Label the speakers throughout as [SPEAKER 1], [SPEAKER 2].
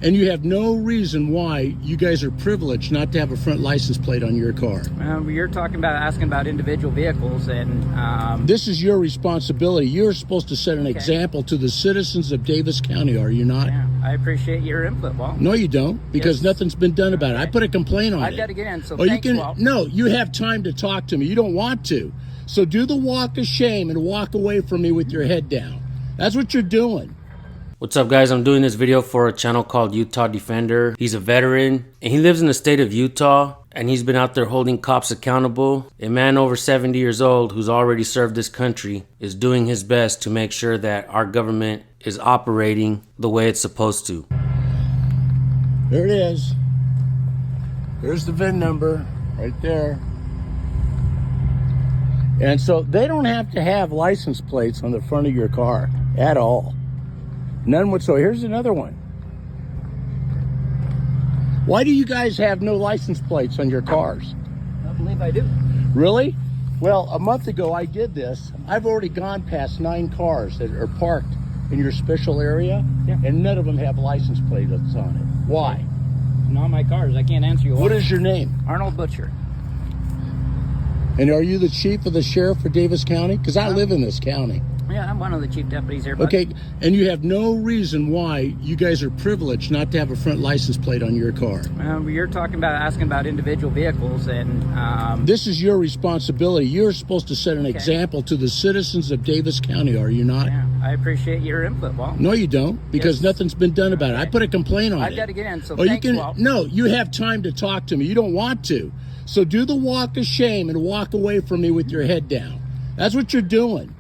[SPEAKER 1] And you have no reason why you guys are privileged not to have a front license plate on your car.
[SPEAKER 2] You're asking about individual vehicles, and
[SPEAKER 1] this is your responsibility. You're supposed to set an example to the citizens of Davis County, are you not?
[SPEAKER 2] Yeah, I appreciate your input, Walt.
[SPEAKER 1] No, you don't, because nothing's been done about it. I put a complaint on it.
[SPEAKER 2] I've got to get in, so
[SPEAKER 1] thanks,
[SPEAKER 2] you can, Walt.
[SPEAKER 1] No, you have time to talk to me. You don't want to. So do the walk of shame and walk away from me with your head down. That's what you're doing.
[SPEAKER 3] What's up, guys? I'm doing this video for a channel called Utah Defender. He's a veteran and he lives in the state of Utah, and he's been out there holding cops accountable. A man over 70 years old who's already served this country is doing his best to make sure that our government is operating the way it's supposed to.
[SPEAKER 1] There it is. There's the VIN number right there. And so they don't have to have license plates on the front of your car at all. None whatsoever. Here's another one. Why do you guys have no license plates on your cars?
[SPEAKER 2] I believe I do.
[SPEAKER 1] Really? Well, a month ago I did this. I've already gone past 9 cars that are parked in your special area, and none of them have license plates on it. Why?
[SPEAKER 2] Not my cars. I can't answer you.
[SPEAKER 1] What is your name?
[SPEAKER 2] Arnold Butcher.
[SPEAKER 1] And are you the chief of the sheriff for Davis County? Because I live in this county.
[SPEAKER 2] Yeah, I'm one of the chief deputies here.
[SPEAKER 1] Okay, and you have no reason why you guys are privileged not to have a front license plate on your car.
[SPEAKER 2] You're asking about individual vehicles, and
[SPEAKER 1] this is your responsibility. You're supposed to set an example to the citizens of Davis County, are you not?
[SPEAKER 2] Yeah, I appreciate your input, Walt.
[SPEAKER 1] No, you don't, because nothing's been done about it. I put a complaint on it.
[SPEAKER 2] I've got to get in, so thanks, Walt.
[SPEAKER 1] No, you have time to talk to me. You don't want to. So do the walk of shame and walk away from me with your head down. That's what you're doing.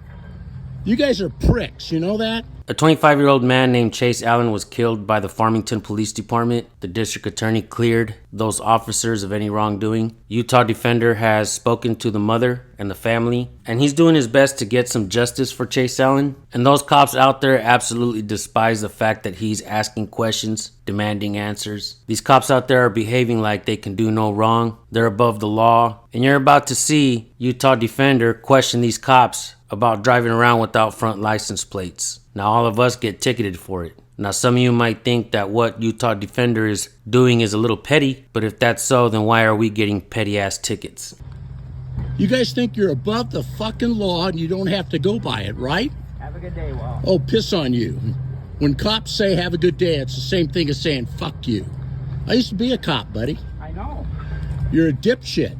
[SPEAKER 1] You guys are pricks, you know that?
[SPEAKER 3] A 25-year-old man named Chase Allen was killed by the Farmington Police Department. The district attorney cleared those officers of any wrongdoing. Utah Defender has spoken to the mother and the family, and he's doing his best to get some justice for Chase Allen. And those cops out there absolutely despise the fact that he's asking questions, demanding answers. These cops out there are behaving like they can do no wrong. They're above the law. And you're about to see Utah Defender question these cops about driving around without front license plates. Now all of us get ticketed for it. Now some of you might think that what Utah Defender is doing is a little petty, but if that's so, then why are we getting petty ass tickets?
[SPEAKER 1] You guys think you're above the fucking law and you don't have to go by it, right?
[SPEAKER 2] Have a good day, Walt.
[SPEAKER 1] Oh, piss on you. When cops say have a good day, it's the same thing as saying fuck you. I used to be a cop, buddy.
[SPEAKER 2] I know.
[SPEAKER 1] You're a dipshit.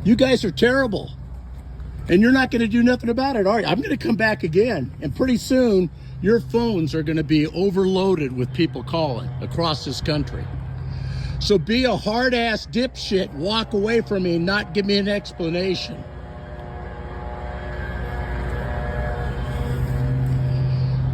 [SPEAKER 1] You guys are terrible. And you're not going to do nothing about it, are you? I'm going to come back again. And pretty soon, your phones are going to be overloaded with people calling across this country. So be a hard-ass dipshit, walk away from me and not give me an explanation.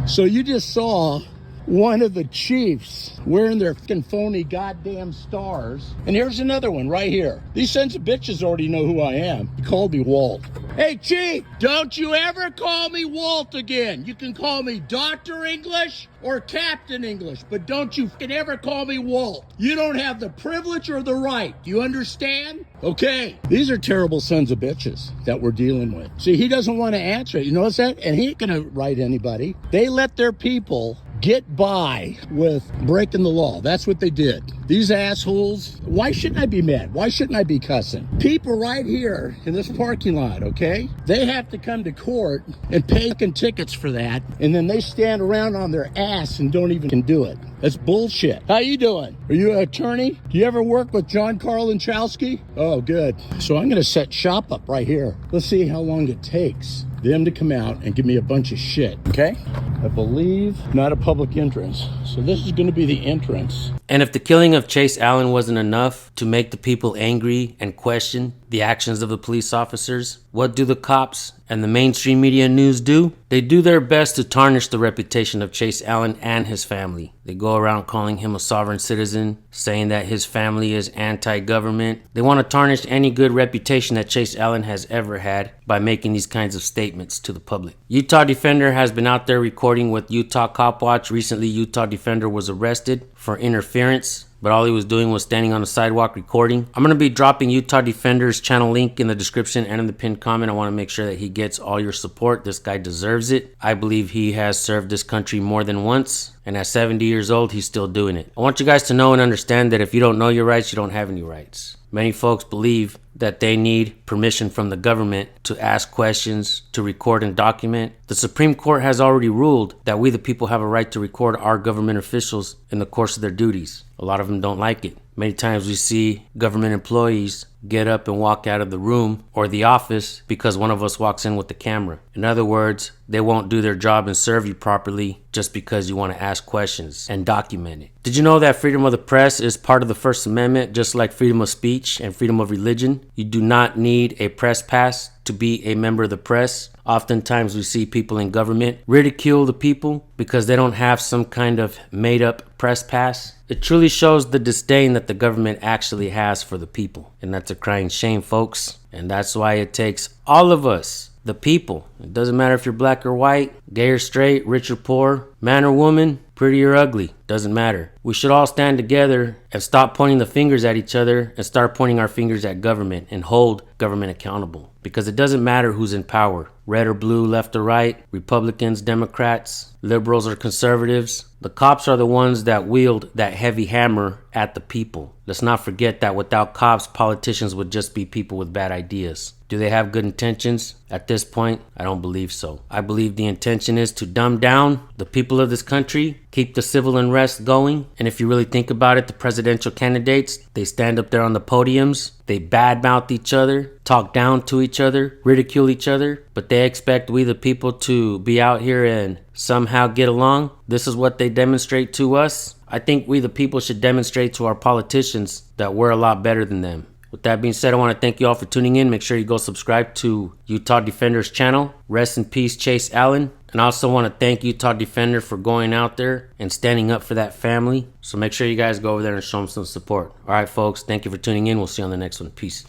[SPEAKER 1] So you just saw one of the chiefs wearing their fucking phony goddamn stars. And here's another one right here. These sons of bitches already know who I am. He called me Walt. Hey, Chief, don't you ever call me Walt again. You can call me Dr. English or Captain English, but don't you fucking ever call me Walt. You don't have the privilege or the right. Do you understand? Okay. These are terrible sons of bitches that we're dealing with. See, he doesn't want to answer it. You notice that? And he ain't going to write anybody. They let their people get by with breaking the law. That's what they did. These assholes, why shouldn't I be mad? Why shouldn't I be cussing? People right here in this parking lot, okay? They have to come to court and pay tickets for that, and then they stand around on their ass and don't even do it. That's bullshit. How you doing? Are you an attorney? Do you ever work with John Carl Inchowski? Oh, good. So I'm gonna set shop up right here. Let's see how long it takes them to come out and give me a bunch of shit, okay? I believe not a public entrance. So this is gonna be the entrance.
[SPEAKER 3] And if the killing of Chase Allen wasn't enough to make the people angry and question the actions of the police officers, what do the cops and the mainstream media news do? They do their best to tarnish the reputation of Chase Allen and his family. They go around calling him a sovereign citizen, saying that his family is anti-government. They want to tarnish any good reputation that Chase Allen has ever had by making these kinds of statements to the public. Utah Defender has been out there recording with Utah Cop Watch. Recently, Utah Defender was arrested for interference but all he was doing was standing on the sidewalk recording. I'm going to be dropping Utah Defender's channel link in the description and in the pinned comment. I want to make sure that he gets all your support. This guy deserves it. I believe he has served this country more than once, and at 70 years old, he's still doing it. I want you guys to know and understand that if you don't know your rights, you don't have any rights. Many folks believe that they need permission from the government to ask questions, to record and document. The Supreme Court has already ruled that we the people have a right to record our government officials in the course of their duties. A lot of them don't like it. Many times we see government employees get up and walk out of the room or the office because one of us walks in with the camera. In other words, they won't do their job and serve you properly just because you want to ask questions and document it. Did you know that freedom of the press is part of the First Amendment, just like freedom of speech and freedom of religion? You do not need a press pass to be a member of the press. Oftentimes we see people in government ridicule the people because they don't have some kind of made up press pass. It truly shows the disdain that the government actually has for the people. And that's a crying shame, folks. And that's why it takes all of us, the people. It doesn't matter if you're black or white, gay or straight, rich or poor, man or woman, pretty or ugly, doesn't matter. We should all stand together and stop pointing the fingers at each other and start pointing our fingers at government and hold government accountable. Because it doesn't matter who's in power, red or blue, left or right, Republicans, Democrats, liberals or conservatives. The cops are the ones that wield that heavy hammer at the people. Let's not forget that without cops, politicians would just be people with bad ideas. Do they have good intentions? At this point, I don't believe so. I believe the intention is to dumb down the people of this country, keep the civil unrest going. And if you really think about it, the presidential candidates, they stand up there on the podiums, they badmouth each other, talk down to each other, ridicule each other, but they expect we the people to be out here and somehow get along. This is what they demonstrate to us. I think we the people should demonstrate to our politicians that we're a lot better than them. With that being said, I want to thank you all for tuning in. Make sure you go subscribe to Utah Defender's channel. Rest in peace, Chase Allen. And I also want to thank Utah Defender for going out there and standing up for that family. So make sure you guys go over there and show them some support. All right, folks. Thank you for tuning in. We'll see you on the next one. Peace.